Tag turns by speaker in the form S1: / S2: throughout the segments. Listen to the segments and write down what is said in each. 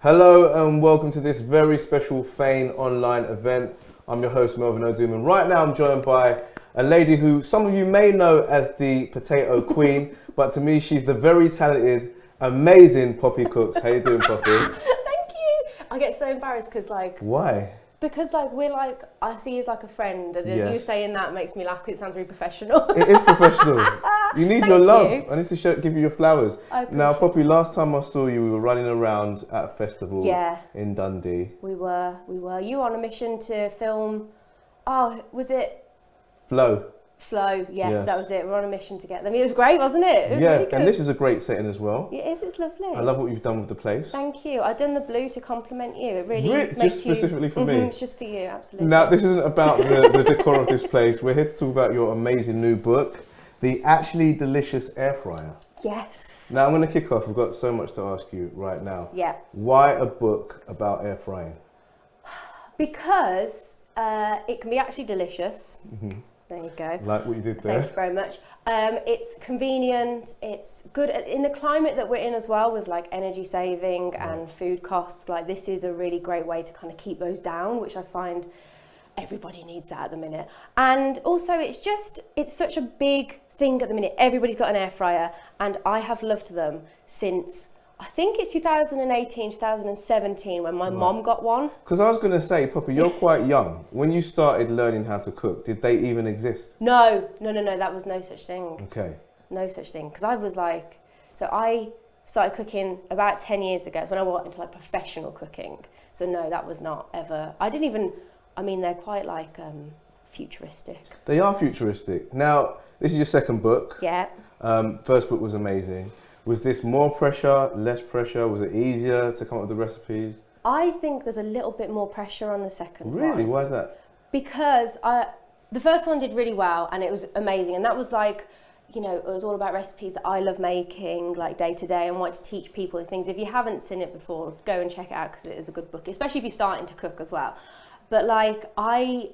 S1: Hello and welcome to this very special Fane online event. I'm your host Melvin Odoom, and right now I'm joined by a lady who some of you may know as the Potato Queen, but to me she's the very talented, amazing Poppy Cooks. How you doing, Poppy?
S2: Thank you. I get so embarrassed because
S1: Why?
S2: Because I see you as like a friend, and
S1: Yes.
S2: you saying that makes me laugh because it sounds really professional.
S1: It is professional. You need your
S2: Thank
S1: love.
S2: you.
S1: I need to give you your flowers.
S2: I
S1: Now,
S2: appreciate
S1: Poppy, last time I saw you, we were running around at a festival in Dundee.
S2: We were. You were on a mission to film, was it? Flow, yes, that was it. We're on a mission to get them. It was great, wasn't it? It was really good.
S1: And this is a great setting as well.
S2: It is, it's lovely.
S1: I love what you've done with the place.
S2: Thank you. I've done the blue to compliment you. It really makes
S1: just specifically for me?
S2: It's just for you, absolutely.
S1: Now, this isn't about the decor of this place. We're here to talk about your amazing new book, The Actually Delicious Air Fryer.
S2: Yes.
S1: Now, I'm going to kick off. We've got so much to ask you right now.
S2: Yeah.
S1: Why a book about air frying?
S2: Because it can be actually delicious. Mm-hmm. There you go.
S1: Like what you did there.
S2: Thank you very much. It's convenient, it's good in the climate that we're in as well, with like energy saving and food costs. Like, this is a really great way to kind of keep those down, which I find everybody needs that at the minute. And also it's such a big thing at the minute. Everybody's got an air fryer, and I have loved them since I think it's 2018, 2017 when my mom got one.
S1: Because I was going to say, Poppy, you're quite young. When you started learning how to cook, did they even exist?
S2: No, that was no such thing.
S1: Okay.
S2: No such thing. Because I was like, so I started cooking about 10 years ago. It's when I went into like professional cooking. So no, that was not ever, they're quite like futuristic.
S1: They are futuristic. Now, this is your second book.
S2: Yeah.
S1: First book was amazing. Was this more pressure, less pressure? Was it easier to come up with the recipes?
S2: I think there's a little bit more pressure on the second one.
S1: Really? Why is that?
S2: Because the first one did really well, and it was amazing. And that was like, it was all about recipes that I love making, like day to day, and wanted to teach people these things. If you haven't seen it before, go and check it out, because it is a good book, especially if you're starting to cook as well. But like, I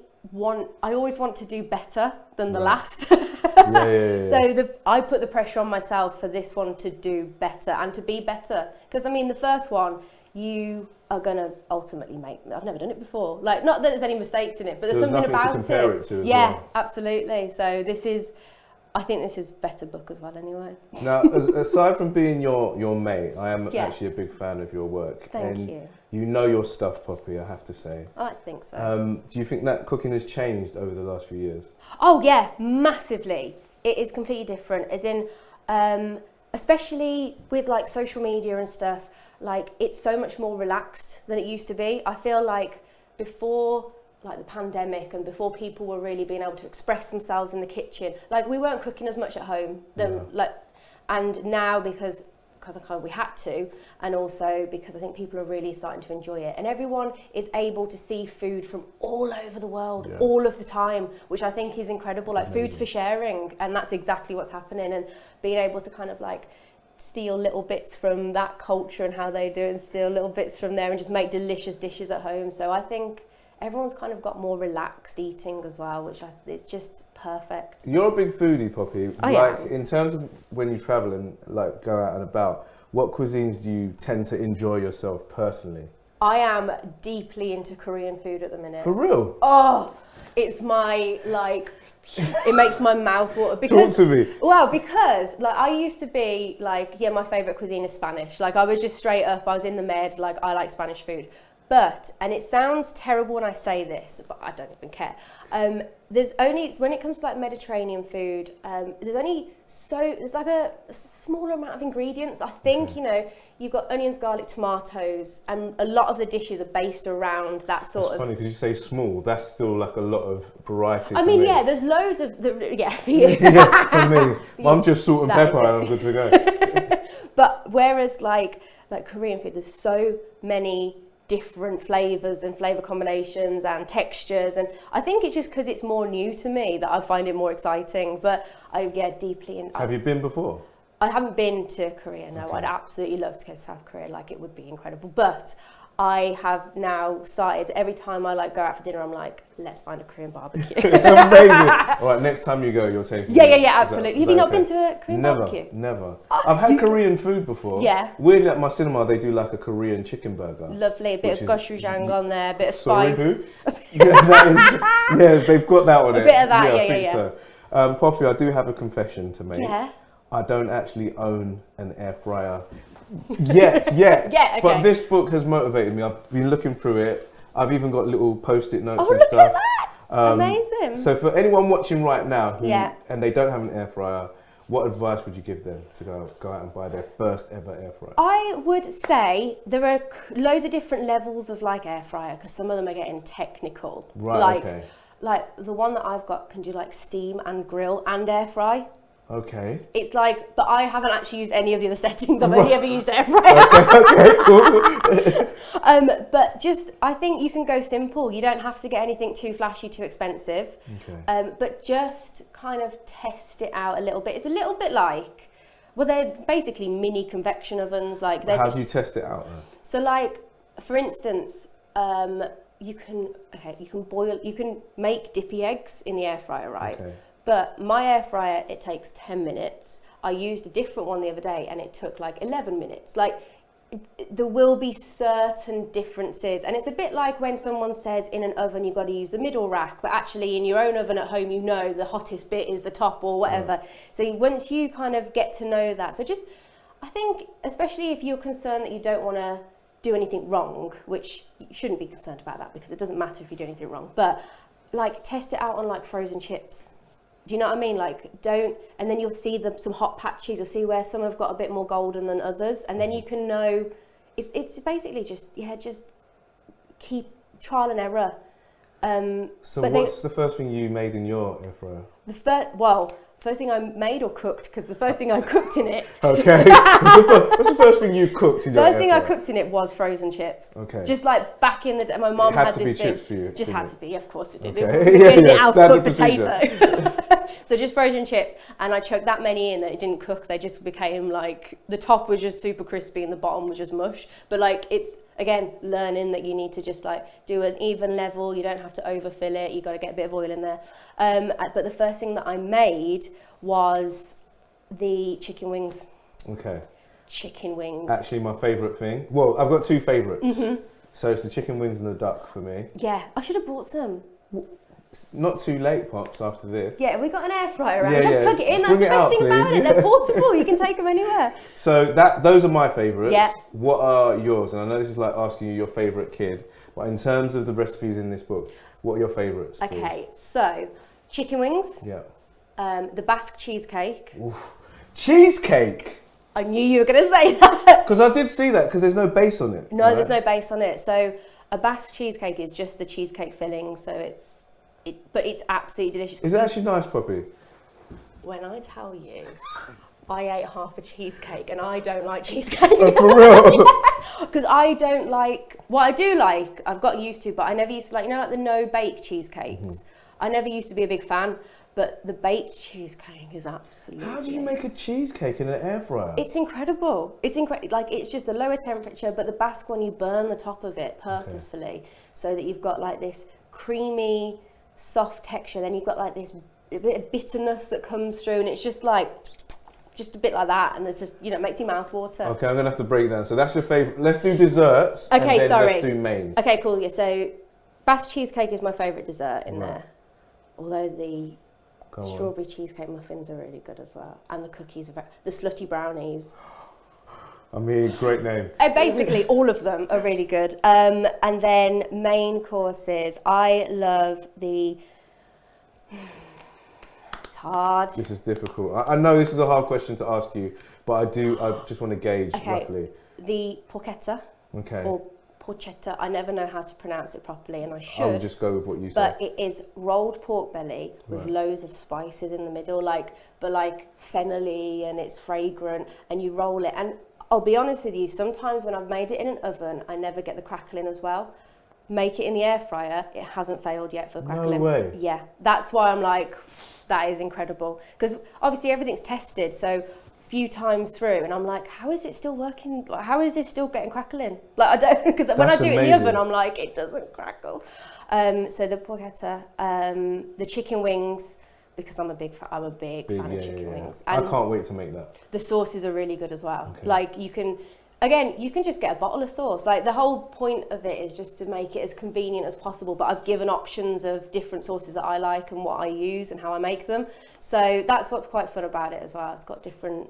S2: always want to do better than the last.
S1: Yeah.
S2: So I put the pressure on myself for this one to do better and to be better. Because the first one, you are going to ultimately make. I've never done it before. Like, not that there's any mistakes in it, but there's something about
S1: to compare it to as well.
S2: Absolutely. So I think this is a better book as well anyway.
S1: Now, aside from being your mate, I am actually a big fan of your work.
S2: Thank you.
S1: You know your stuff, Poppy, I have to say.
S2: I think so.
S1: Do you think that cooking has changed over the last few years?
S2: Oh yeah, massively. It is completely different, as in, especially with like social media and stuff, like it's so much more relaxed than it used to be. I feel like before like the pandemic and before people were really being able to express themselves in the kitchen, like we weren't cooking as much at home and now because we had to, and also because I think people are really starting to enjoy it, and everyone is able to see food from all over the world all of the time, which I think is incredible. Like, food's for sharing, and that's exactly what's happening, and being able to kind of like steal little bits from that culture and how they do it, and steal little bits from there and just make delicious dishes at home. So I think everyone's kind of got more relaxed eating as well, which it's just perfect.
S1: You're a big foodie, Poppy.
S2: I
S1: like,
S2: am.
S1: In terms of when you travel and like go out and about, what cuisines do you tend to enjoy yourself personally?
S2: I am deeply into Korean food at the minute.
S1: For real?
S2: Oh, it's my it makes my mouth water. Because,
S1: Talk to me.
S2: Well, because like I used to be like, my favourite cuisine is Spanish. Like, I was just straight up, I was in the med, like I like Spanish food. But, and it sounds terrible when I say this, but I don't even care. When it comes to like Mediterranean food, there's like a smaller amount of ingredients. I think, you've got onions, garlic, tomatoes, and a lot of the dishes are based around that sort of.
S1: It's funny because you say small, that's still like a lot of variety.
S2: There's loads of, for you.
S1: For me. I'm just salt and pepper and I'm good to go.
S2: But whereas like Korean food, there's so many different flavours and flavour combinations and textures, and I think it's just because it's more new to me that I find it more exciting. But I get deeply in.
S1: Have you been before?
S2: I haven't been to Korea, no.
S1: Okay.
S2: I'd absolutely love to go to South Korea, like it would be incredible. But I have now started, every time I like go out for dinner, I'm like, let's find a Korean barbecue.
S1: Amazing. All right, next time you go, you're taking
S2: Yeah,
S1: me.
S2: absolutely. Have you not been to a Korean barbecue?
S1: Never. I've had Korean food before.
S2: Yeah.
S1: Weirdly, at my cinema, they do like a Korean chicken burger.
S2: Lovely, a bit of gochujang on there, a bit of
S1: Sorry,
S2: spice.
S1: who? Yeah, they've got that one.
S2: A bit of that,
S1: I think so. Poppy, I do have a confession to make.
S2: Yeah.
S1: I don't actually own an air fryer yet.
S2: Yeah, okay.
S1: But this book has motivated me. I've been looking through it. I've even got little post-it notes and
S2: look
S1: stuff.
S2: at that! Amazing.
S1: So for anyone watching right now who,
S2: Yeah.
S1: and they don't have an air fryer, what advice would you give them to go out and buy their first ever air fryer?
S2: I would say there are loads of different levels of like air fryer, because some of them are getting technical.
S1: Right, okay.
S2: Like the one that I've got can do like steam and grill and air fry.
S1: Okay.
S2: It's like, but I haven't actually used any of the other settings. I've only ever used air fryer.
S1: Okay, cool.
S2: But just, I think you can go simple. You don't have to get anything too flashy, too expensive.
S1: Okay.
S2: But just kind of test it out a little bit. It's a little bit like, well, they're basically mini convection ovens. Like,
S1: how do you test it out then?
S2: So, like, for instance, you can make dippy eggs in the air fryer, right?
S1: Okay.
S2: But my air fryer, it takes 10 minutes. I used a different one the other day and it took like 11 minutes. Like, there will be certain differences. And it's a bit like when someone says in an oven you've got to use the middle rack, but actually in your own oven at home, you know the hottest bit is the top or whatever. Right. So once you kind of get to know that, so just, I think, especially if you're concerned that you don't want to do anything wrong, which you shouldn't be concerned about that because it doesn't matter if you do anything wrong, but like test it out on like frozen chips. Do you know what I mean? Like, and then you'll see some hot patches. You'll see where some have got a bit more golden than others, and then you can know. It's basically just keep trial and error.
S1: So what's the first thing you made in your air fryer?
S2: First thing I made or cooked, because the first thing I cooked in it.
S1: Okay. What's the first thing you cooked in your air fryer?
S2: First thing I cooked in it was frozen chips.
S1: Okay.
S2: Just like back in the day, my mum had this thing.
S1: Chips for you,
S2: just had to be, of course it did.
S1: Okay.
S2: It wasn't anything else but
S1: procedure.
S2: potato. So just frozen chips, and I chucked that many in that it didn't cook. They just became like, the top was just super crispy and the bottom was just mush. But like, it's again learning that you need to just like do an even level. You don't have to overfill it. You got to get a bit of oil in there. But the first thing that I made was the chicken wings.
S1: Okay.
S2: Chicken wings.
S1: Actually, my favourite thing. Well, I've got two favourites. Mm-hmm. So it's the chicken wings and the duck for me.
S2: Yeah, I should have brought some.
S1: Not too late, Pops, after this.
S2: Yeah, we got an air fryer around.
S1: Yeah,
S2: Just plug it in. That's the best thing about it. They're portable. You can take them anywhere.
S1: So those are my favourites.
S2: Yeah.
S1: What are yours? And I know this is like asking you your favourite kid, but in terms of the recipes in this book, what are your favourites?
S2: Okay, so chicken wings.
S1: Yeah.
S2: The Basque cheesecake.
S1: Oof. Cheesecake?
S2: I knew you were going to say that.
S1: Because I did see that, because there's no base on it.
S2: No,
S1: right?
S2: There's no base on it. So a Basque cheesecake is just the cheesecake filling. So but it's absolutely delicious.
S1: Is it actually nice, Poppy?
S2: When I tell you, I ate half a cheesecake and I don't like cheesecake.
S1: Oh, for real?
S2: Because I don't like, what I do like, I've got used to, but I never used to like, you know, like the no-bake cheesecakes. Mm-hmm. I never used to be a big fan, but the baked cheesecake is absolutely...
S1: How do you make a cheesecake in an air fryer?
S2: It's incredible. It's incredible. Like, it's just a lower temperature, but the Basque one, you burn the top of it purposefully so that you've got like this creamy, soft texture. Then you've got like this a bit of bitterness that comes through, and it's just like, just a bit like that, and it's just, you know, it makes your mouth water. Okay,
S1: I'm gonna have to break down. So that's your favourite. Let's do desserts.
S2: Okay,
S1: and then
S2: sorry.
S1: Let's do mains.
S2: Okay, cool. Yeah, so Basque cheesecake is my favourite dessert in there. Although the strawberry cheesecake muffins are really good as well, and the cookies are the slutty brownies.
S1: I mean, great name.
S2: Basically, all of them are really good. And then main courses, I love the. It's hard.
S1: This is difficult. I know this is a hard question to ask you, but I just want to gauge roughly.
S2: The porchetta.
S1: Okay.
S2: Or porchetta. I never know how to pronounce it properly, and I should.
S1: I'll just go with what you say.
S2: But it is rolled pork belly with loads of spices in the middle, like fennelly, and it's fragrant, and you roll it. And I'll be honest with you, sometimes when I've made it in an oven, I never get the crackling as well. Make it in the air fryer, it hasn't failed yet for the crackling.
S1: No way.
S2: Yeah, that's why I'm like, that is incredible. Because obviously everything's tested, so few times through, and I'm like, how is it still working? Like, how is this still getting crackling? Like, I don't, because when I do it in the oven, I'm like, it doesn't crackle. So the porchetta, the chicken wings, because I'm a big fan of chicken wings. And
S1: I can't wait to make that.
S2: The sauces are really good as well. Okay. Like you can just get a bottle of sauce. Like the whole point of it is just to make it as convenient as possible, but I've given options of different sauces that I like and what I use and how I make them. So that's what's quite fun about it as well. It's got different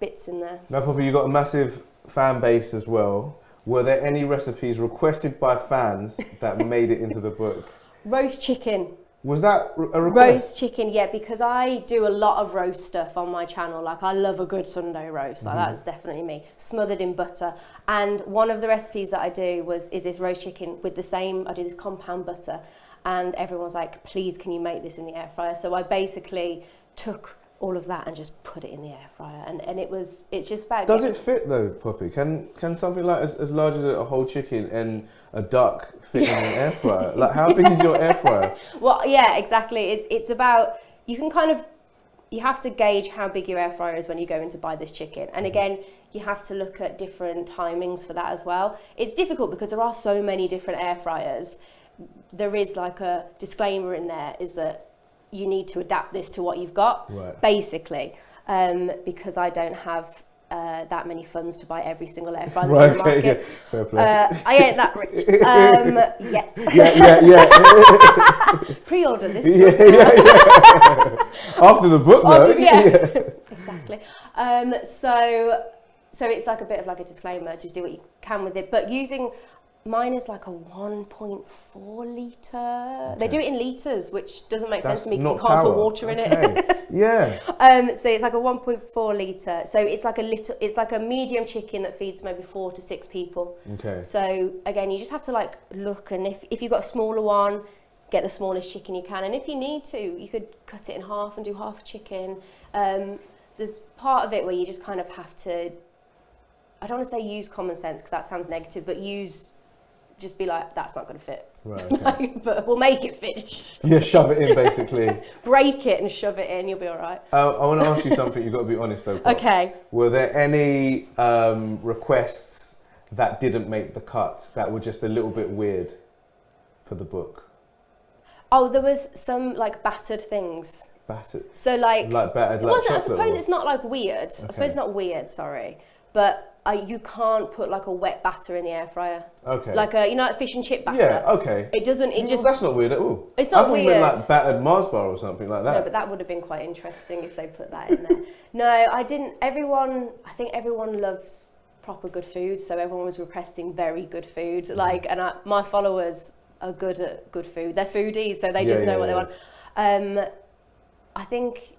S2: bits in there.
S1: Now, Poppy, you've got a massive fan base as well. Were there any recipes requested by fans that made it into the book?
S2: Roast chicken.
S1: Was that a request?
S2: Roast chicken, yeah, because I do a lot of roast stuff on my channel. Like, I love a good Sunday roast. Like, that's definitely me. Smothered in butter. And one of the recipes that I do is this roast chicken with I do this compound butter. And everyone's like, please, can you make this in the air fryer? So I basically took all of that and just put it in the air fryer. And it's just about...
S1: Does it fit though, Poppy? Can something like as large as a whole chicken and a duck fit in an air fryer? Like, how big is your air fryer?
S2: Well, yeah, exactly. It's about, you have to gauge how big your air fryer is when you go in to buy this chicken. And again, you have to look at different timings for that as well. It's difficult because there are so many different air fryers. There is like a disclaimer in there, is that you need to adapt this to what you've got, basically, because I don't have that many funds to buy every single air fryer that's in the market.
S1: Yeah. Fair play.
S2: I ain't that rich yet.
S1: Yeah.
S2: Pre-order this.
S1: After the book, though.
S2: Exactly. So it's like a bit of like a disclaimer. Just do what you can with it. But mine is like a 1.4 litre. Okay. They do it in litres, which doesn't make sense to me because you can't put water in it.
S1: Yeah.
S2: So it's like a 1.4 litre. So it's like a medium chicken that feeds maybe 4 to 6 people.
S1: Okay.
S2: So again, you just have to like look, and if you've got a smaller one, get the smallest chicken you can. And if you need to, you could cut it in half and do half a chicken. There's part of it where you just kind of have to, I don't want to say use common sense because that sounds negative, but just be like, that's not going to fit.
S1: Right, okay.
S2: But we'll make it fit.
S1: Yeah, shove it in, basically.
S2: Break it and shove it in, you'll be all right.
S1: I want to ask you something, you've got to be honest though, Pops.
S2: Okay.
S1: Were there any requests that didn't make the cut, that were just a little bit weird for the book?
S2: Oh, there was some like battered things.
S1: Battered?
S2: So like
S1: battered,
S2: like chocolate? I suppose
S1: or?
S2: It's not like weird. Okay. I suppose it's not weird, sorry. But you can't put like a wet batter in the air fryer. Okay. Like like fish and chip batter.
S1: Yeah, okay.
S2: It doesn't,
S1: that's not weird at all.
S2: It's not weird.
S1: I thought you meant like battered Mars bar or something like that.
S2: No, but that would have been quite interesting if they put that in there. No, I didn't. I think everyone loves proper good food, so everyone was requesting very good food. Like, and my followers are good at good food. They're foodies, so they just know what they want. I think...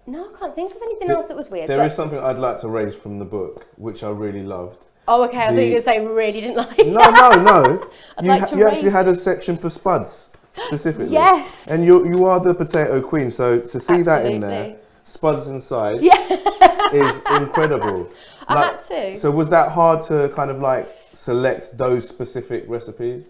S2: No, I can't think of anything else that was weird.
S1: There is something I'd like to raise from the book, which I really loved.
S2: Oh, okay. I thought you were going to say really didn't like.
S1: No. You actually had a section for Spuds, specifically.
S2: Yes.
S1: And you are the potato queen, so to see that in there, Spuds inside, is incredible.
S2: I had to.
S1: So was that hard to kind of like select those specific recipes?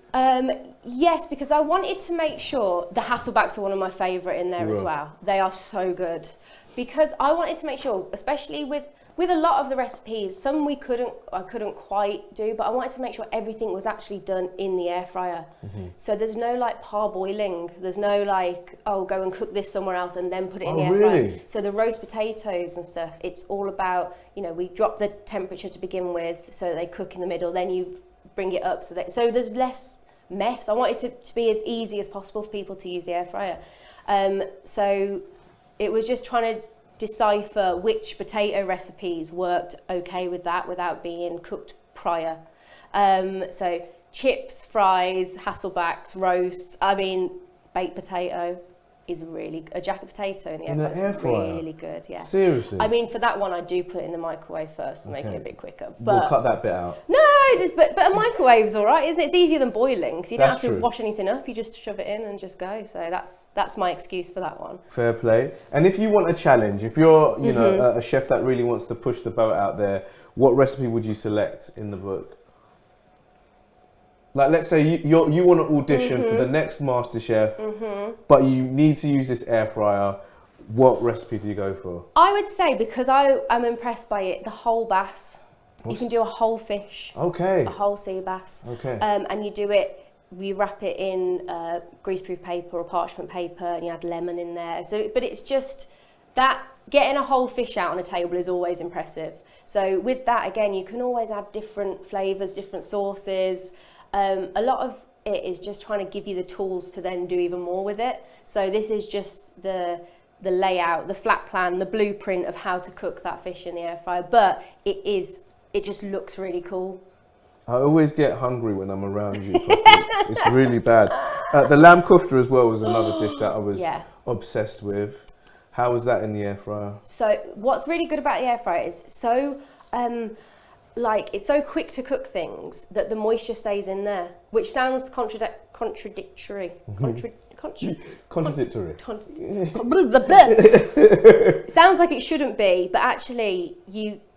S2: Yes, because I wanted to make sure the Hasselbacks are one of my favourite in there as well. They are so good. Because I wanted to make sure, especially with a lot of the recipes, some I couldn't quite do, but I wanted to make sure everything was actually done in the air fryer. Mm-hmm. So there's no like parboiling. There's no like, oh, go and cook this somewhere else and then put it in the air fryer. So the roast potatoes and stuff, it's all about, we drop the temperature to begin with so that they cook in the middle, then you bring it up so there's less mess. I wanted it to be as easy as possible for people to use the air fryer. So it was just trying to decipher which potato recipes worked okay with that without being cooked prior. So chips, fries, Hasselbacks, roasts. I mean, baked potato is a jacket potato in the air fryer is really good. Yeah.
S1: Seriously.
S2: I mean, for that one, I do put it in the microwave first to make it a bit quicker. But
S1: we'll cut that bit out.
S2: No, but a microwave's all right, isn't it? It's easier than boiling because you don't have to wash anything up. You just shove it in and just go. So that's my excuse for that one.
S1: Fair play. And if you want a challenge, if you're a chef that really wants to push the boat out there, what recipe would you select in the book? Like, let's say you want to audition for the next Masterchef, but you need to use this air fryer. What recipe do you go for?
S2: I would say, because I'm impressed by it, the whole bass. You can do a whole fish.
S1: Okay.
S2: A whole sea bass.
S1: Okay.
S2: And you wrap it in greaseproof paper or parchment paper, and you add lemon in there. So, but it's just that getting a whole fish out on a table is always impressive. So with that, again, you can always add different flavours, different sauces. A lot of it is just trying to give you the tools to then do even more with it. So this is just the layout, the flat plan, the blueprint of how to cook that fish in the air fryer. But it just looks really cool.
S1: I always get hungry when I'm around you. It's really bad. The lamb kofta as well was another dish that I was obsessed with. How was that in the air fryer?
S2: So what's really good about the air fryer is it's so quick to cook things that the moisture stays in there, which sounds contradictory.
S1: Contradictory.
S2: Sounds like it shouldn't be, but actually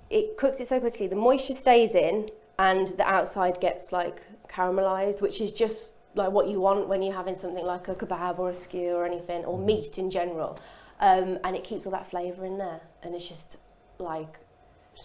S2: it cooks it so quickly. The moisture stays in, and the outside gets like caramelized, which is just like what you want when you're having something like a kebab or a skew or anything, or meat in general. And it keeps all that flavour in there, and it's just like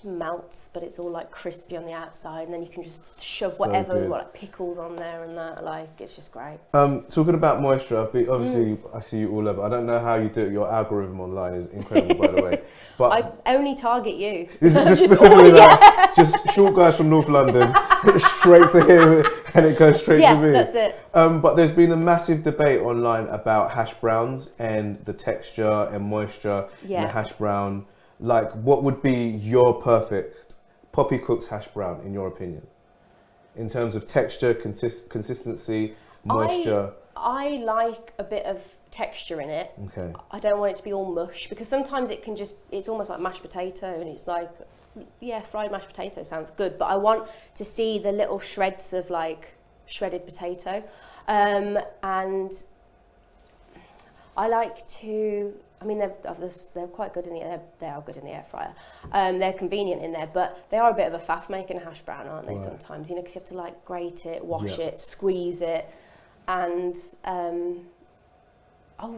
S2: melts, but it's all like crispy on the outside, and then you can just shove whatever, like pickles on there and that. Like, it's just great.
S1: Talking about moisture, obviously I see you all over. I don't know how you do it. Your algorithm online is incredible, by the way. But
S2: I only target you.
S1: This is just specifically that. Just short guys from North London, straight to him, and it goes straight to me.
S2: Yeah, that's it.
S1: But there's been a massive debate online about hash browns and the texture and moisture in the hash brown. Like, what would be your perfect Poppy Cooks hash brown, in your opinion? In terms of texture, consistency, moisture?
S2: I like a bit of texture in it.
S1: Okay.
S2: I don't want it to be all mush, because sometimes it's almost like mashed potato, and it's like, fried mashed potato sounds good, but I want to see the little shreds of like shredded potato. And I like to... I mean, they're quite good they are good in the air fryer. They're convenient in there, but they are a bit of a faff making a hash brown, aren't they? Right. Sometimes, because you have to like grate it, wash it, squeeze it, and oh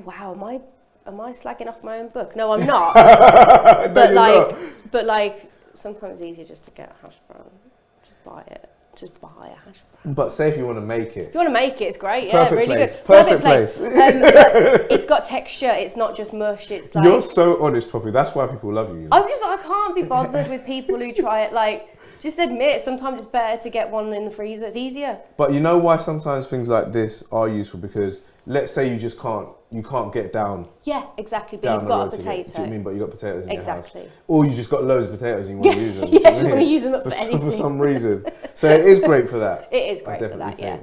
S2: wow, am I slagging off my own book? No, I'm not.
S1: No,
S2: but like sometimes it's easier just to get a hash brown. Just buy it. Just buy a hash brown.
S1: But say if you want to make it.
S2: If you want to make it, it's great.
S1: Perfect
S2: Really
S1: place.
S2: good.
S1: Perfect place.
S2: But it's got texture. It's not just mush. It's like...
S1: You're so honest, Poppy. That's why people love you.
S2: I can't be bothered with people who try it. Like, just admit, sometimes it's better to get one in the freezer. It's easier.
S1: But you know why sometimes things like this are useful? Because let's say you can't get down.
S2: Yeah, exactly. But you've got a potato.
S1: Do you know what I mean? But you've got potatoes in your house.
S2: Exactly.
S1: Or you just got loads of potatoes and you want to use them.
S2: Yeah, you want to use them for anything.
S1: For some reason. So it is great for that.
S2: It is great for that, yeah.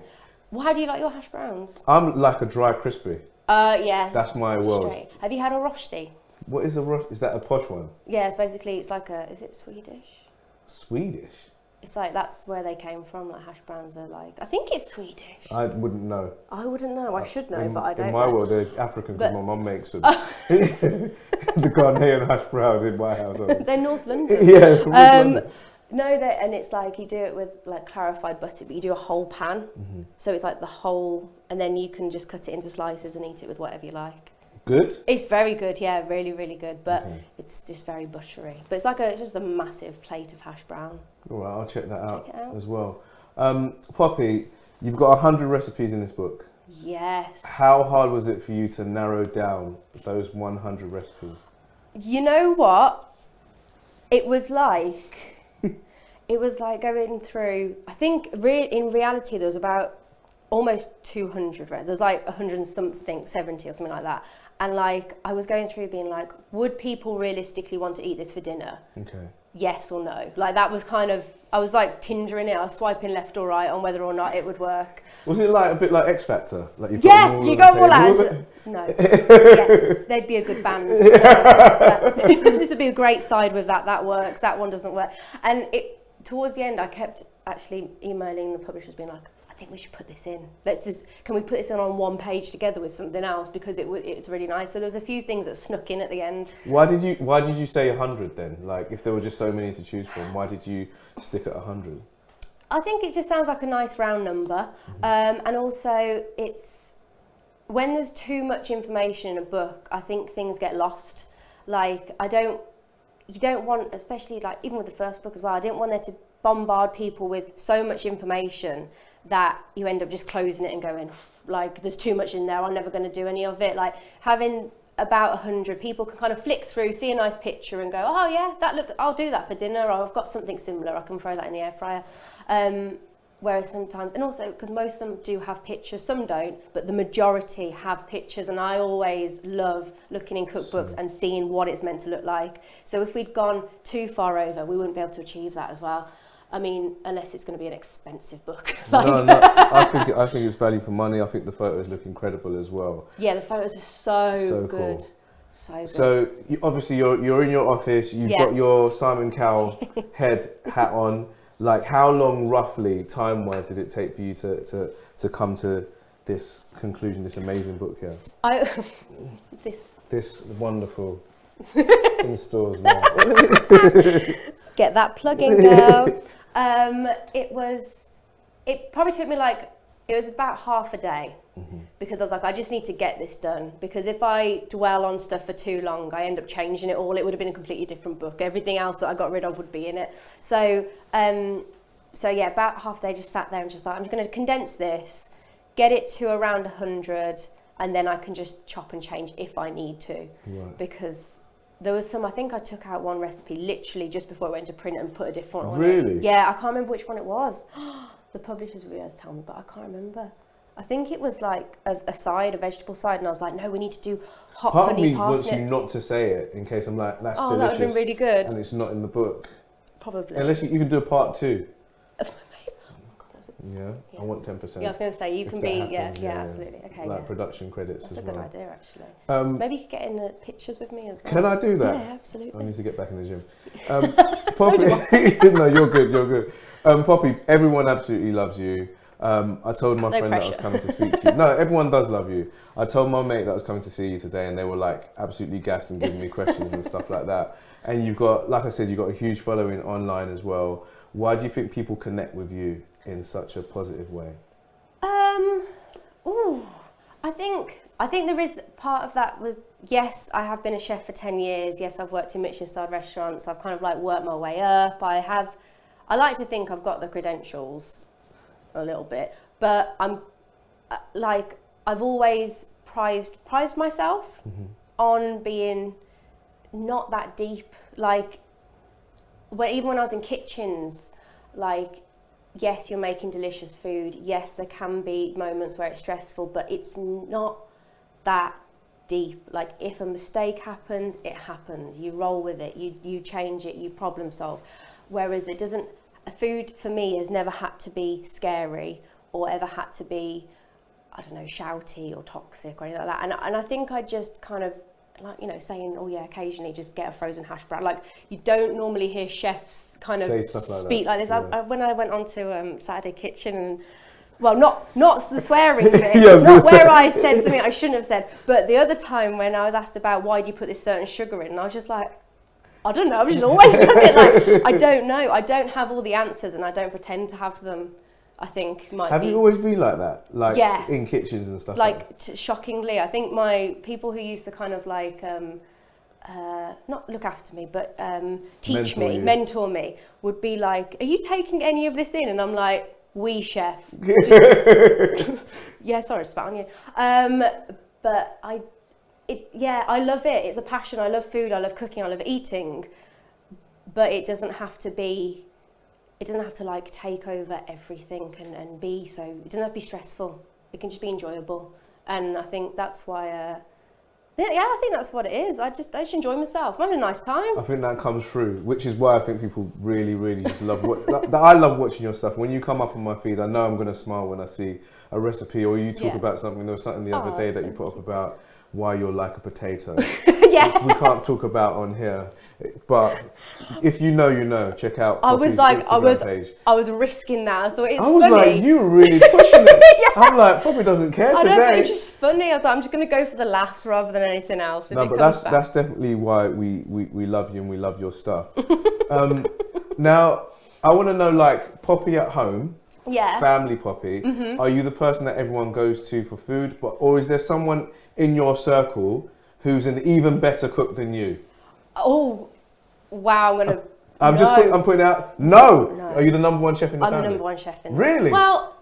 S2: Well, how do you like your hash browns?
S1: I'm like a dry crispy.
S2: Yeah.
S1: That's my world.
S2: Straight. Have you had a rosti?
S1: What is a rosti? Is that a posh one?
S2: Yeah, it's like is it Swedish?
S1: Swedish?
S2: It's like, that's where they came from, like hash browns are like, I think it's Swedish.
S1: I wouldn't know.
S2: I wouldn't know, I should know, but I don't know.
S1: In my world, they're African, because my mum makes them. The Ghanaian hash brown in my house.
S2: They're North London.
S1: Yeah, from North London.
S2: No, and it's like, you do it with like clarified butter, but you do a whole pan. Mm-hmm. So it's like the whole, and then you can just cut it into slices and eat it with whatever you like.
S1: Good?
S2: It's very good, yeah, really, really good. But it's just very buttery. But it's like just a massive plate of hash brown.
S1: All right, I'll check that out as well. Poppy, you've got 100 recipes in this book.
S2: Yes.
S1: How hard was it for you to narrow down those 100 recipes?
S2: You know what? It was like going through, I think in reality there was about almost 200, there was like 100 and something, 70 or something like that. And like, I was going through being like, would people realistically want to eat this for dinner? Okay. Yes or no? Like, that was kind of, I was like Tindering it, I was swiping left or right on whether or not it would work.
S1: Was it like a bit like X Factor? Like you
S2: you got them all out. No. Yes, they'd be a good band. This would be a great side with that works, that one doesn't work. And towards the end, I kept actually emailing the publishers being like, I think we should put this in. Can we put this in on one page together with something else, because it's really nice. So there's a few things that snuck in at the end. Why did
S1: you say 100 then? Like, if there were just so many to choose from, why did you stick at 100?
S2: I think it just sounds like a nice round number, and also when there's too much information in a book, I think things get lost. Like, you don't want, especially like even with the first book as well, I didn't want there to bombard people with so much information that you end up just closing it and going, like, there's too much in there, I'm never going to do any of it. Like, having about 100 people can kind of flick through, see a nice picture and go, oh yeah, I'll do that for dinner, or I've got something similar, I can throw that in the air fryer. Whereas sometimes, and also because most of them do have pictures, some don't, but the majority have pictures, and I always love looking in cookbooks and seeing what it's meant to look like. So if we'd gone too far over, we wouldn't be able to achieve that as well. I mean, unless it's going to be an expensive book.
S1: No, I think it's value for money. I think the photos look incredible as well.
S2: Yeah, the photos are so good.
S1: Cool.
S2: So good.
S1: So obviously you're in your office, you've got your Simon Cowell head hat on. Like, how long roughly, time-wise, did it take for you to come to this conclusion, this amazing book here? This wonderful in stores now.
S2: Get that plug in, girl. It probably took me it was about half a day, because I was like, I just need to get this done, because if I dwell on stuff for too long, I end up changing it all. It would have been a completely different book. Everything else that I got rid of would be in it. So yeah, about half a day, just sat there and just like, I'm just going to condense this, get it to around 100, and then I can just chop and change if I need to. Right. Because there was I think I took out one recipe literally just before I went to print and put a different one in.
S1: Really?
S2: Yeah, I can't remember which one it was. The publishers will be able to tell me, but I can't remember. I think it was like a vegetable side, and I was like, no, we need to do hot honey parsnips. Part of me
S1: wants you not to say it, in case I'm like, that's
S2: delicious.
S1: Oh,
S2: that would have been really good.
S1: And it's not in the book.
S2: Probably.
S1: Unless you can do a part 2. Yeah, I want 10%.
S2: Yeah, I was going to say, you can be, happens, yeah, absolutely. Okay,
S1: like production credits
S2: as well. That's a good idea, actually. Maybe you could get in the pictures with me as well.
S1: Can I do that?
S2: Yeah, absolutely.
S1: I need to get back in the gym. Poppy, no, you're good. Poppy, everyone absolutely loves you. I told my friend that I was coming to speak to you. No, everyone does love you. I told my mate that I was coming to see you today, and they were like absolutely gassed and giving me questions and stuff like that. And you've got, like I said, you've got a huge following online as well. Why do you think people connect with you in such a positive way?
S2: I think there is part of that with, yes, I have been a chef for 10 years. Yes, I've worked in Michelin-starred restaurants. I've kind of like worked my way up. I like to think I've got the credentials a little bit, but I'm I've always prized myself on being not that deep. Like, even when I was in kitchens, like, yes, you're making delicious food. Yes, there can be moments where it's stressful, but it's not that deep. Like, if a mistake happens, it happens. You roll with it. You change it. You problem solve. Whereas it doesn't. Food for me has never had to be scary or ever had to be, I don't know, shouty or toxic or anything like that. And I think I just kind of, like, you know, saying, oh yeah, occasionally just get a frozen hash brown. Like, you don't normally hear chefs kind of speak like this. Yeah. When I went on to Saturday Kitchen, and well, not the swearing bit, not where I said something I shouldn't have said, but the other time when I was asked about why do you put this certain sugar in, and I was just like, I don't know, I've just always done it. Like, I don't know. I don't have all the answers, and I don't pretend to have them. I think
S1: Have you always been like that? Like, yeah. In kitchens and stuff?
S2: Shockingly, I think my people who used to kind of like, not look after me, but mentor me, would be like, are you taking any of this in? And I'm like, oui, chef. Yeah, sorry, spat on you. But I love it. It's a passion. I love food. I love cooking. I love eating. But it doesn't have to be. It doesn't have to like take over everything and be so. It doesn't have to be stressful. It can just be enjoyable. And I think that's why. I think that's what it is. I just enjoy myself. I'm having a nice time.
S1: I think that comes through, which is why I think people really, really just love I love watching your stuff. When you come up on my feed, I know I'm going to smile when I see a recipe or you talk about something. There was something the other day that you put up about why you're like a potato,
S2: yeah.
S1: Which we can't talk about on here. But if you know, you know. Check out.
S2: I was like,
S1: Instagram page.
S2: I was risking that. I thought it's funny.
S1: I was like, you were really pushing it. Yeah. I'm like, Poppy doesn't care today.
S2: I know, but it's just funny. I was like, I'm just going to go for the laughs rather than anything else.
S1: No, but that's definitely why we love you and we love your stuff. Now, I want to know, like, Poppy at home. family Poppy, are you the person that everyone goes to for food, or is there someone in your circle who's an even better cook than you?
S2: Oh, wow!
S1: I'm putting out. No. Are you the number one chef in the family?
S2: I'm the number one chef in.
S1: Really?
S2: Well,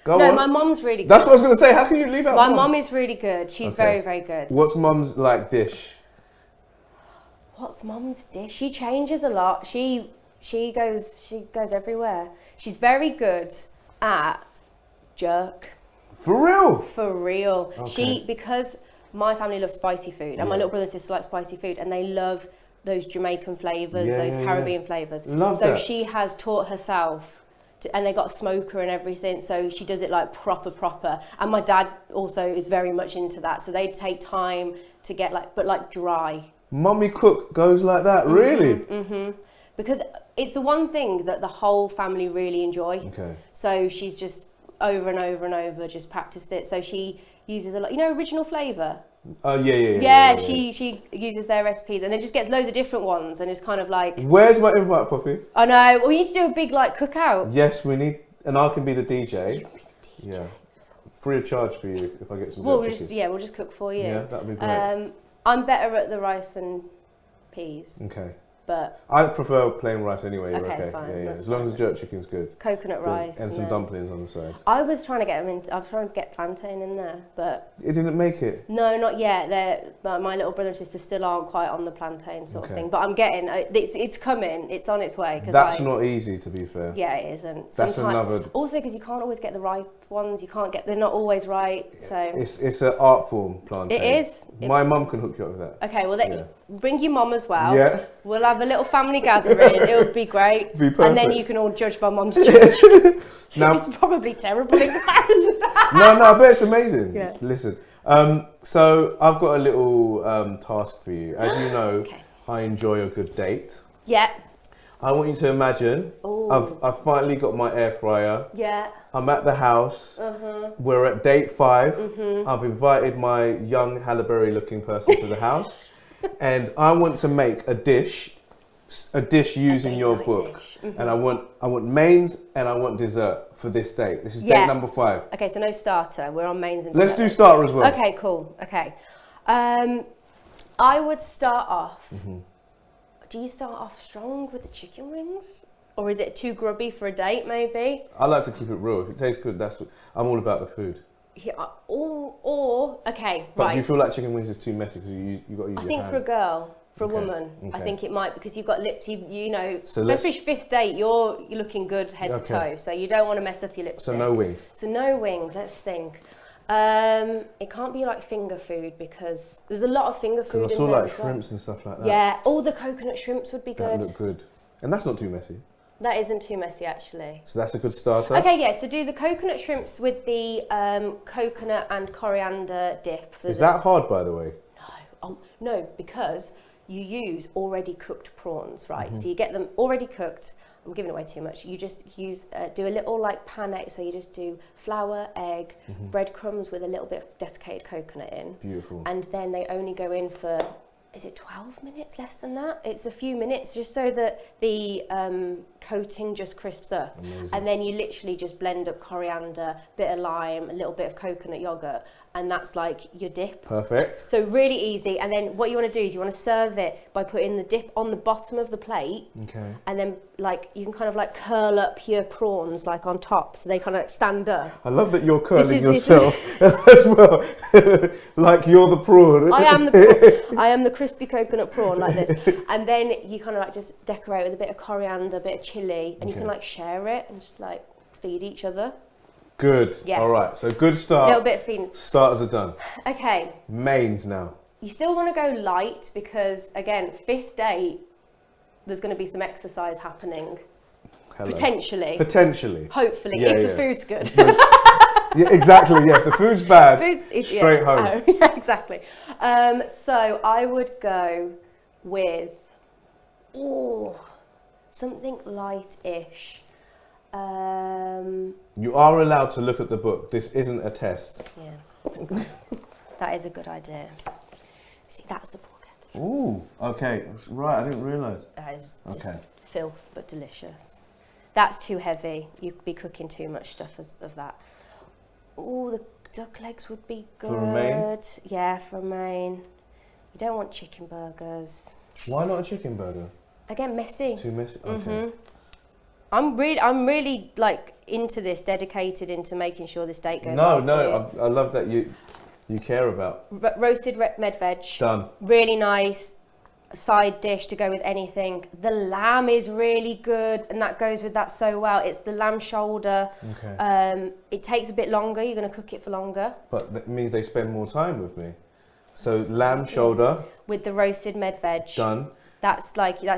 S2: my mum's really good.
S1: That's what I was going to say. How can you leave out?
S2: My mum is really good. She's very, very good.
S1: What's mum's dish?
S2: What's mum's dish? She changes a lot. She goes everywhere. She's very good at jerk.
S1: For real?
S2: For real.
S1: Okay.
S2: Because my family loves spicy food, and my little brother and sister like spicy food, and they love those Jamaican flavours, those Caribbean flavours. So she has taught herself, and they got a smoker and everything, so she does it like proper. And my dad also is very much into that, so they take time to get but dry.
S1: Mummy cook goes like that, really?
S2: Because it's the one thing that the whole family really enjoy.
S1: Okay.
S2: So she's just over and over just practiced it. So she uses a lot, original flavour.
S1: Yeah,
S2: she uses their recipes and then just gets loads of different ones, and it's kind of like.
S1: Where's my invite, Poppy?
S2: I know. We need to do a big cookout.
S1: Yes, we need, and I can be the DJ.
S2: You can be the DJ.
S1: Yeah, free of charge for you if I get some.
S2: We'll just cook for you.
S1: Yeah, that'd be great.
S2: I'm better at the rice than peas.
S1: Okay.
S2: But
S1: I prefer plain rice anyway.
S2: Okay, fine.
S1: Yeah. As long as the jerk chicken's good.
S2: Coconut rice
S1: and some dumplings on the side.
S2: I was trying to get plantain in there, but
S1: it didn't make it.
S2: No, not yet. My little brother and sister still aren't quite on the plantain sort of thing. But I'm getting it's coming. It's on its way.
S1: That's not easy, to be fair.
S2: Yeah, it isn't.
S1: That's another.
S2: Also, because you can't always get the ripe ones. They're not always right. So
S1: it's an art form, plantain.
S2: It is.
S1: My mum can hook you up with that.
S2: Okay, well bring your mum as well.
S1: Yeah.
S2: We'll have a little family gathering. It'll be great.
S1: Be perfect.
S2: And then you can all judge my mum's judge.
S1: Now,
S2: it's probably terrible in comparison.
S1: No, I bet it's amazing.
S2: Yeah.
S1: Listen, so I've got a little task for you. As you know, I enjoy a good date.
S2: Yeah.
S1: I want you to imagine I've finally got my air fryer.
S2: Yeah.
S1: I'm at the house. We're at date 5. I've invited my young Halle Berry-looking person to the house, and I want to make a dish using your book. And I want mains and I want dessert for this date. This is date number 5.
S2: Okay, so no starter. We're on mains and
S1: Let's
S2: dessert.
S1: do starter as well.
S2: Okay, cool. Okay. I would start off. Do you start off strong with the chicken wings? Or is it too grubby for a date, maybe?
S1: I like to keep it real. If it tastes good, I'm all about the food.
S2: Yeah, okay,
S1: but
S2: right.
S1: do you feel like chicken wings is too messy because you got to use your hand?
S2: I think for a girl, for a woman, I think it might, because you've got lips, you know,
S1: so
S2: especially 5th date, you're looking good head to toe, so you don't want to mess up your lipstick.
S1: So no wings.
S2: So no wings, let's think. It can't be like finger food, because there's a lot of finger food in there. I saw
S1: like shrimps and stuff like that.
S2: Yeah, all the coconut shrimps would be good.
S1: That look good. And that's not too messy.
S2: That isn't too messy, actually.
S1: So that's a good starter.
S2: Okay, yeah, so do the coconut shrimps with the coconut and coriander dip.
S1: Is that hard, by the way?
S2: No, no, because you use already cooked prawns, right? So you get them already cooked. I'm giving away too much. You just use, do a little pan egg. So you just do flour, egg, breadcrumbs with a little bit of desiccated coconut in.
S1: Beautiful.
S2: And then they only go in for, is it 12 minutes, less than that? It's a few minutes, just so that the coating just crisps up.
S1: Amazing.
S2: And then you literally just blend up coriander, bit of lime, a little bit of coconut yogurt, and that's like your dip.
S1: Perfect.
S2: So really easy. And then what you want to do is you want to serve it by putting the dip on the bottom of the plate.
S1: Okay.
S2: And then you can kind of curl up your prawns on top, so they kind of stand up.
S1: I love that you're curling yourself as well. Like you're the prawn.
S2: I am the prawn. I am the crispy coconut prawn like this. And then you kind of just decorate with a bit of coriander, a bit of chilli, and you can share it and just feed each other.
S1: Good.
S2: Yes.
S1: All right. So good start.
S2: A little bit of feeding.
S1: Starters are done.
S2: Okay.
S1: Mains now.
S2: You still want to go light because, again, 5th date, there's going to be some exercise happening.
S1: Hello.
S2: Potentially. Hopefully, if the food's good.
S1: Yeah, exactly. Yeah, if the food's bad, straight home.
S2: Oh, yeah, exactly. So I would go with something light-ish.
S1: You are allowed to look at the book. This isn't a test.
S2: Yeah, that is a good idea. See, that's the pork.
S1: Ooh, okay, right. I didn't realise.
S2: That is just filth, but delicious. That's too heavy. You'd be cooking too much stuff of that. Oh, the duck legs would be good.
S1: For a main?
S2: Yeah, for a main. You don't want chicken burgers.
S1: Why not a chicken burger?
S2: Again, messy.
S1: Too messy. Okay.
S2: I'm really like into this, dedicated into making sure this steak goes.
S1: No, I love that you care about.
S2: Roasted med veg.
S1: Done.
S2: Really nice side dish to go with anything. The lamb is really good, and that goes with that so well. It's the lamb shoulder.
S1: Okay.
S2: It takes a bit longer. You're going to cook it for longer.
S1: But that means they spend more time with me. So lamb shoulder.
S2: With the roasted med veg.
S1: Done.
S2: That's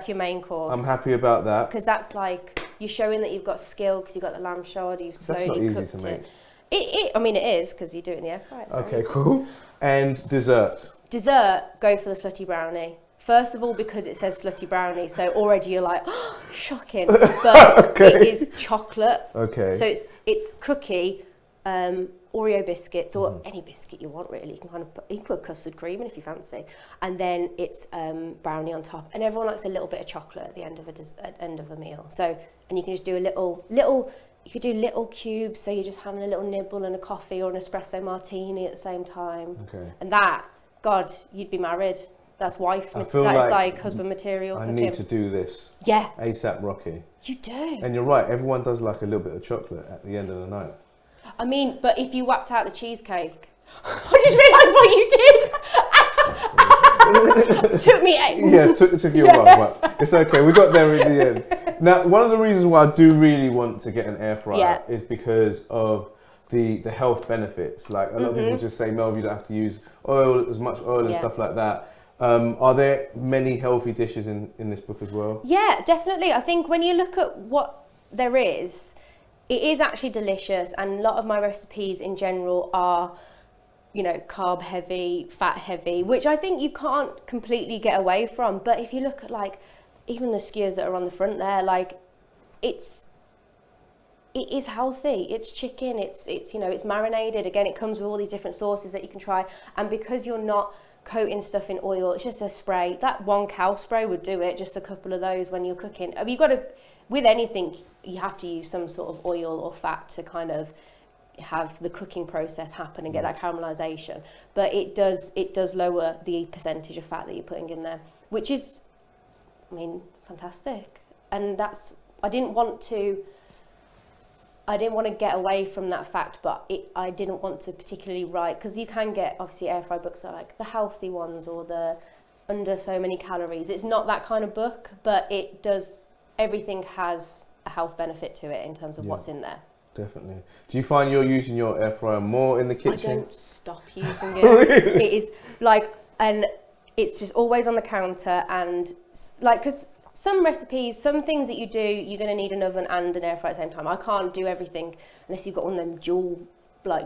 S2: your main course.
S1: I'm happy about that.
S2: Because that's like, you're showing that you've got skill because you've got the lamb shoulder, you've slowly cooked it.
S1: That's not easy to make.
S2: It is, because you do it in the air fryer.
S1: Okay, cool. And dessert.
S2: Dessert, go for the slutty brownie. First of all, because it says slutty brownie, so already you're like, oh, shocking. But it is chocolate.
S1: Okay.
S2: So it's cookie, Oreo biscuits, or any biscuit you want really. You can put custard cream in if you fancy, and then it's brownie on top. And everyone likes a little bit of chocolate at the end of a meal. So, and you can just do a little. You could do little cubes, so you're just having a little nibble and a coffee or an espresso martini at the same time.
S1: Okay.
S2: And that, God, you'd be married. That's wife. That's like husband material.
S1: I
S2: cooking.
S1: need to do this.
S2: Yeah.
S1: ASAP Rocky.
S2: You do.
S1: And you're right. Everyone does like a little bit of chocolate at the end of the night.
S2: I mean, but if you whacked out the cheesecake, I just realised what you did. Took me
S1: Yes, took you a while, but it's okay. We got there in the end. Now, one of the reasons why I do really want to get an air fryer is because of the health benefits. Like a lot of people just say, Mel, you don't have to use as much oil and stuff like that. Are there many healthy dishes in this book as well? Yeah,
S2: definitely. I think when you look at what there is, it is actually delicious, and a lot of my recipes in general are, carb heavy, fat heavy, which I think you can't completely get away from. But if you look at like even the skewers that are on the front there, like it is healthy. It's chicken. It's it's marinated. Again, it comes with all these different sauces that you can try, and because you're not coating stuff in oil, it's just a spray. That one cow spray would do it. Just a couple of those when you're cooking. You've got to, with anything, you have to use some sort of oil or fat to kind of have the cooking process happen and get that caramelization. But it does lower the percentage of fat that you're putting in there, which is, fantastic. And that's, I didn't want to get away from that fact, but I didn't want to particularly write, because you can get, obviously, air fry books are like the healthy ones or the under so many calories. It's not that kind of book, but it does, everything has a health benefit to it in terms of what's in there.
S1: Definitely. Do you find you're using your air fryer more in the kitchen?
S2: I don't stop using it. Really? It is like, and it's just always on the counter, and like, because some recipes, some things that you do, you're going to need an oven and an air fryer at the same time. I can't do everything unless you've got one of them dual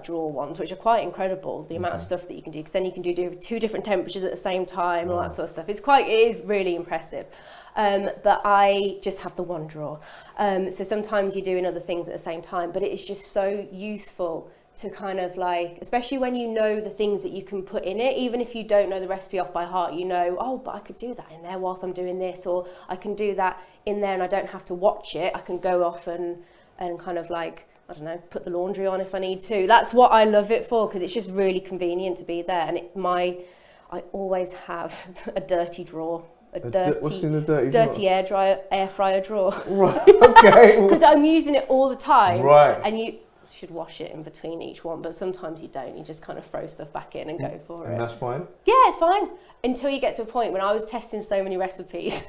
S2: drawer ones, which are quite incredible, the amount of stuff that you can do, because then you can do two different temperatures at the same time, all that sort of stuff. It is really impressive. But I just have the one drawer. So sometimes you're doing other things at the same time, but it is just so useful to kind of like, especially when you know the things that you can put in it, even if you don't know the recipe off by heart, oh, but I could do that in there whilst I'm doing this, or I can do that in there and I don't have to watch it. I can go off and kind of like, I don't know, put the laundry on if I need to. That's what I love it for, because it's just really convenient to be there. And I always have a dirty drawer.
S1: What's in the dirty
S2: air fryer drawer.
S1: Right, okay.
S2: Because I'm using it all the time.
S1: Right.
S2: And you should wash it in between each one, but sometimes you don't. You just kind of throw stuff back in and go for it.
S1: And that's fine?
S2: Yeah, it's fine. Until you get to a point when I was testing so many recipes.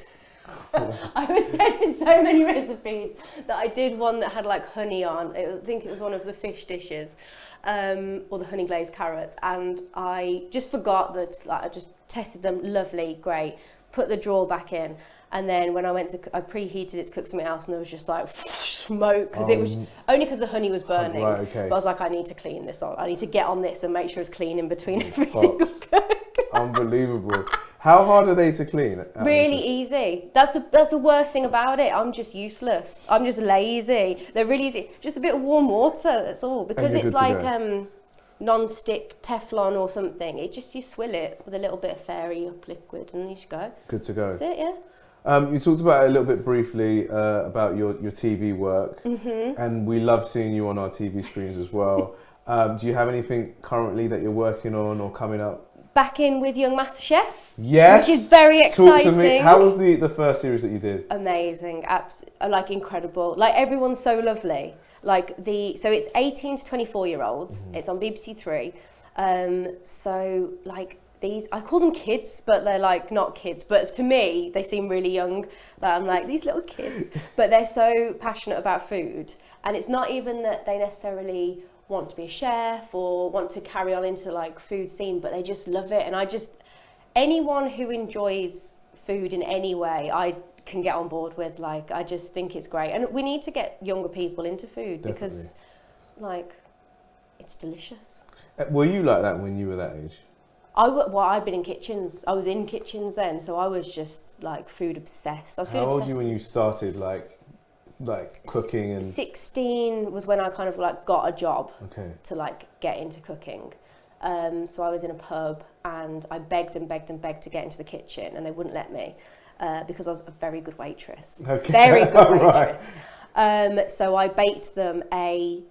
S2: I was testing so many recipes that I did one that had like honey on. I think it was one of the fish dishes, or the honey glazed carrots, and I just forgot that. Like, I just tested them, lovely, great. Put the drawer back in, and then when I preheated it to cook something else, and there was just like smoke, because it was only because the honey was burning.
S1: Right, okay.
S2: But I was like, I need to clean this on. I need to get on this and make sure it's clean in between every single cook.
S1: Unbelievable. How hard are they to clean?
S2: Really easy. That's the worst thing about it. I'm just useless. I'm just lazy. They're really easy. Just a bit of warm water, that's all. Because it's like non-stick Teflon or something. You swill it with a little bit of fairy up liquid and you should go.
S1: Good to go.
S2: That's it, yeah.
S1: You talked about it a little bit briefly about your TV work, and we love seeing you on our TV screens as well. Do you have anything currently that you're working on or coming up?
S2: Back in with Young Masterchef.
S1: Yes.
S2: Which is very exciting.
S1: Talk to me. How was the first series that you did?
S2: Amazing. Like incredible. Like everyone's so lovely. So it's 18 to 24-year-olds. It's on BBC Three. So like these, I call them kids, but they're like not kids. But to me, they seem really young. I'm like, these little kids. But they're so passionate about food. And it's not even that they necessarily want to be a chef or want to carry on into like food scene, but they just love it. And anyone who enjoys food in any way, I can get on board with. Like, I just think it's great. And we need to get younger people into food. Definitely. Because like, it's delicious.
S1: Were you like that when you were that age?
S2: I'd been in kitchens. I was in kitchens then, so I was just like food obsessed.
S1: How old were you when you started like cooking? And
S2: 16 was when I kind of like got a job to like get into cooking. So I was in a pub and I begged and begged and begged to get into the kitchen, and they wouldn't let me because I was a very good waitress. Very good waitress. So I baked them a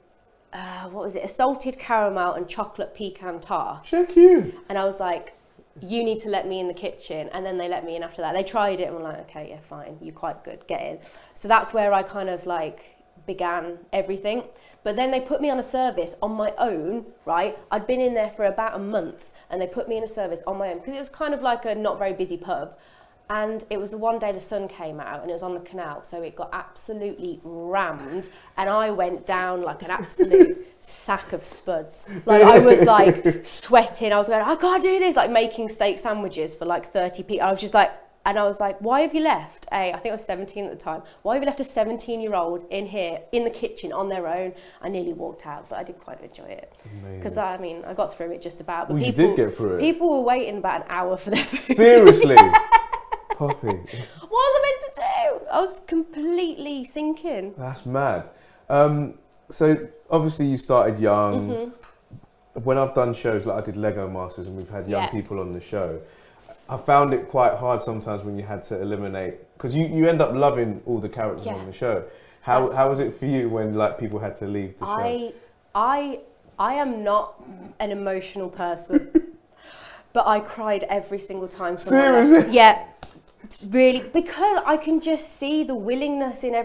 S2: salted caramel and chocolate pecan tart.
S1: Check you.
S2: And I was like, you need to let me in the kitchen. And then they let me in after that. They tried it and were like, okay, yeah, fine, you're quite good, get in. So that's where I kind of like began everything. But then they put me on a service on my own, right? I'd been in there for about a month and they put me in a service on my own because it was kind of like a not very busy pub. And it was the one day the sun came out and it was on the canal, so it got absolutely rammed and I went down like an absolute sack of spuds. Like I was like sweating, I was going, I can't do this, like making steak sandwiches for like 30 people. I was just like, and I was like, why have you left I think I was 17 at the time, why have you left a 17-year-old in here in the kitchen on their own? I nearly walked out, but I did quite enjoy it. Because I got through it just about. But
S1: you did get through it.
S2: People were waiting about an hour for their food.
S1: Seriously? Poppy.
S2: What was I meant to do? I was completely sinking.
S1: That's mad. So obviously you started young. When I've done shows like I did Lego Masters and we've had young people on the show, I found it quite hard sometimes when you had to eliminate, because you end up loving all the characters on the show. How was it for you when like people had to leave the show?
S2: I am not an emotional person, but I cried every single time.
S1: Seriously?
S2: Yeah. Really, because I can just see the willingness in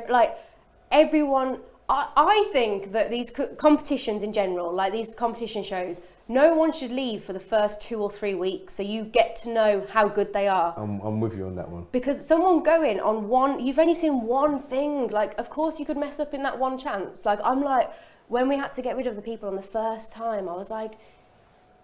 S2: everyone. I think that these competitions in general, like these competition shows, no one should leave for the first 2 or 3 weeks, so you get to know how good they are.
S1: I'm with you on that one.
S2: Because someone going on one, you've only seen one thing. Like, of course you could mess up in that one chance. Like, I'm like, when we had to get rid of the people on the first time, I was like,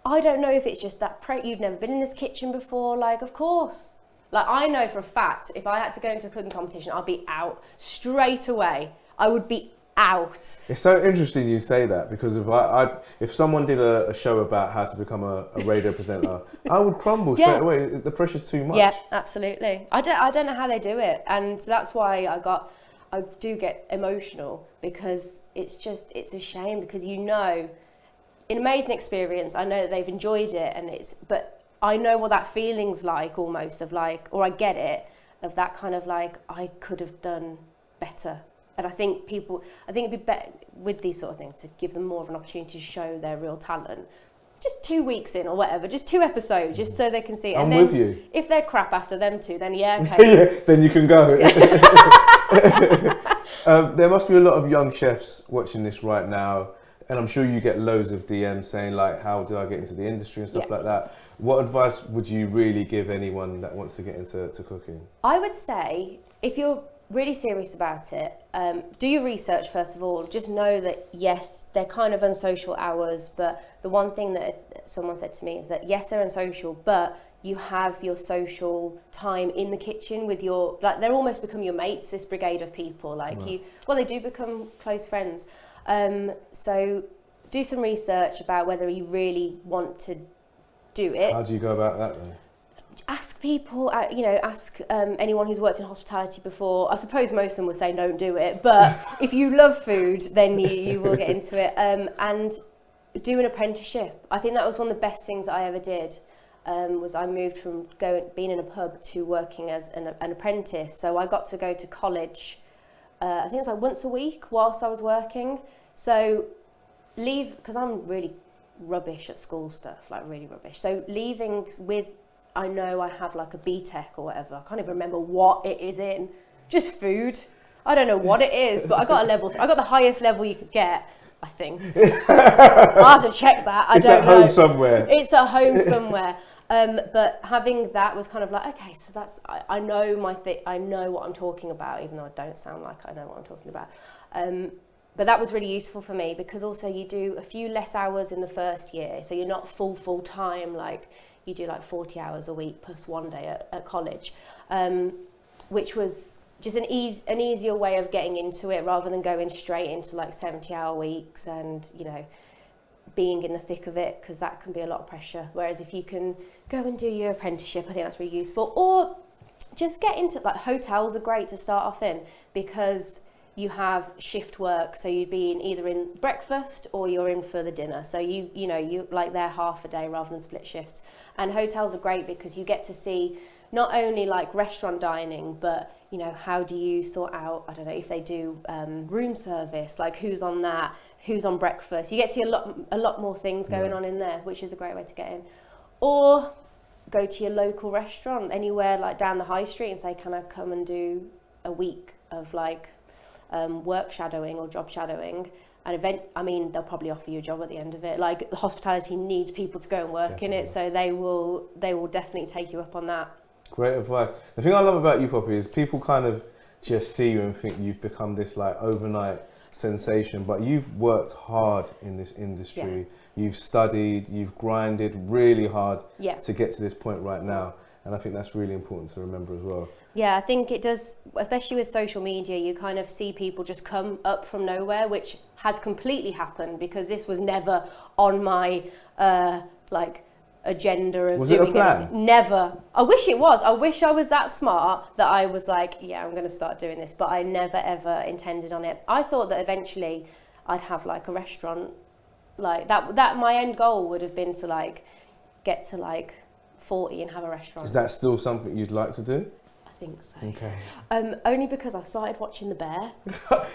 S2: I don't know if it's just that you've never been in this kitchen before. Like, of course. Like, I know for a fact, if I had to go into a cooking competition, I'd be out straight away. I would be out.
S1: It's so interesting you say that, because if someone did a show about how to become a radio presenter, I would crumble straight away. The pressure's too much.
S2: Yeah, absolutely. I don't know how they do it, and that's why I do get emotional, because it's a shame, because an amazing experience. I know that they've enjoyed it, but I know what that feeling's like, almost, of like, or I get it, of that kind of like, I could have done better. And I think it'd be better with these sort of things to give them more of an opportunity to show their real talent. Just 2 weeks in or whatever, just 2 episodes, just so they can see it.
S1: I'm with you.
S2: If they're crap after them 2, then okay.
S1: Then you can go. There must be a lot of young chefs watching this right now, and I'm sure you get loads of DMs saying like, how do I get into the industry and stuff like that. What advice would you really give anyone that wants to get into cooking? I
S2: would say, if you're really serious about it, do your research first of all. Just know that yes, they're kind of unsocial hours, but the one thing that someone said to me is that yes, they're unsocial, but you have your social time in the kitchen with they're almost become your mates, this brigade of people. They do become close friends. So do some research about whether you really want to do it.
S1: How do you go about that then?
S2: Ask people, ask anyone who's worked in hospitality before. I suppose most of them would say don't do it, but if you love food, then you will get into it. And do an apprenticeship. I think that was one of the best things I ever did. was I moved from being in a pub to working as an apprentice. So I got to go to college, I think it was like once a week whilst I was working. So because I'm really rubbish at school stuff, like really rubbish. So leaving with, I know I have like a BTEC or whatever. I can't even remember what it is in. Just food. I don't know what it is, but I got a level. I got the highest level you could get, I think. I'll have to check that. I don't know.
S1: It's at home somewhere.
S2: It's at home somewhere. But having that was kind of like, okay, so that's, I know I know what I'm talking about, even though I don't sound like I know what I'm talking about. But that was really useful for me, because also you do a few less hours in the first year, so you're not full time, like you do like 40 hours a week plus one day at college, which was just an easier way of getting into it, rather than going straight into like 70-hour weeks and, you know, being in the thick of it, because that can be a lot of pressure. Whereas if you can go and do your apprenticeship, I think that's really useful. Or just get into, like, hotels are great to start off in, because you have shift work, so you'd be either in breakfast or you're in for the dinner. So you like they're half a day rather than split shifts. And hotels are great because you get to see not only like restaurant dining, but you know, how do you sort out, I don't know, if they do room service, like who's on that, who's on breakfast. You get to see a lot more things going on in there, which is a great way to get in. Or go to your local restaurant anywhere like down the high street and say, can I come and do a week of like work shadowing or job shadowing? And they'll probably offer you a job at the end of it. Like, hospitality needs people to go and work in it, so they will definitely take you up on that.
S1: Great advice. The thing I love about you, Poppy, is people kind of just see you and think you've become this like overnight sensation, but you've worked hard in this industry. You've studied, you've grinded really hard to get to this point right now. And I think that's really important to remember as well.
S2: Yeah, I think it does, especially with social media, you kind of see people just come up from nowhere, which has completely happened, because this was never on my agenda of doing anything. Never. I wish it was. I wish I was that smart that I was like, yeah, I'm going to start doing this, but I never ever intended on it. I thought that eventually I'd have like a restaurant, like that my end goal would have been to like get to like 40 and have a restaurant.
S1: Is that still something you'd like to do?
S2: I think so.
S1: Okay.
S2: Only because I've started watching The Bear.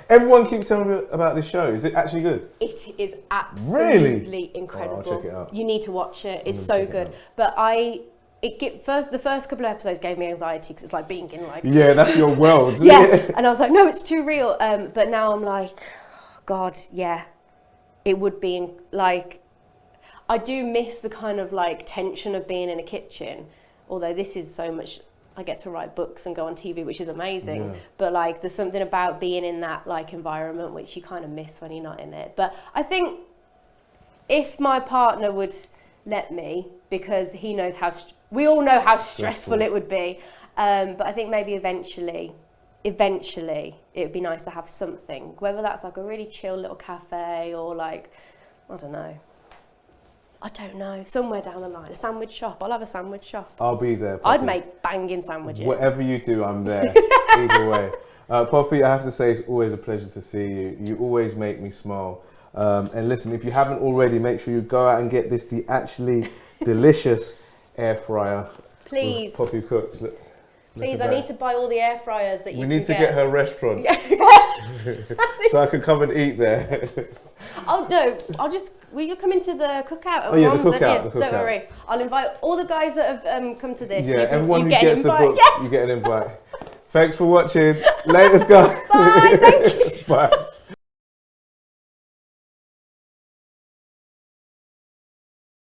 S1: Everyone keeps telling me about this show. Is it actually good?
S2: It is absolutely incredible.
S1: Oh, I'll check it out.
S2: You need to watch it. It's so good. But the first couple of episodes gave me anxiety, because it's like being in like...
S1: Yeah, that's your world.
S2: Yeah, and I was like, no, it's too real. But now I'm like, oh, God, yeah, it would be like... I do miss the kind of like tension of being in a kitchen, although this is so much... I get to write books and go on TV, which is amazing. Yeah. But like, there's something about being in that like environment which you kind of miss when you're not in it. But I think if my partner would let me, because he knows we all know how stressful it would be. But I think maybe eventually it would be nice to have something, whether that's like a really chill little cafe or like, I don't know, somewhere down the line, a sandwich shop. I'll have a sandwich shop.
S1: I'll be there, Poppy.
S2: I'd make banging sandwiches.
S1: Whatever you do, I'm there. Either way. Poppy, I have to say, it's always a pleasure to see you. You always make me smile. And listen, if you haven't already, make sure you go out and get the actually delicious air fryer.
S2: Please.
S1: Poppy Cooks.
S2: Please, I need to buy all the air fryers that you can get.
S1: We need to get her restaurant. So I can come and eat there.
S2: Oh no, will you come into the cookout?
S1: Oh yeah, the cookout.
S2: Don't worry. I'll invite all the guys that have come to this.
S1: Yeah, everyone who gets the book, you get an invite. Thanks for watching. Latest, guys.
S2: Bye, thank you.
S1: Bye.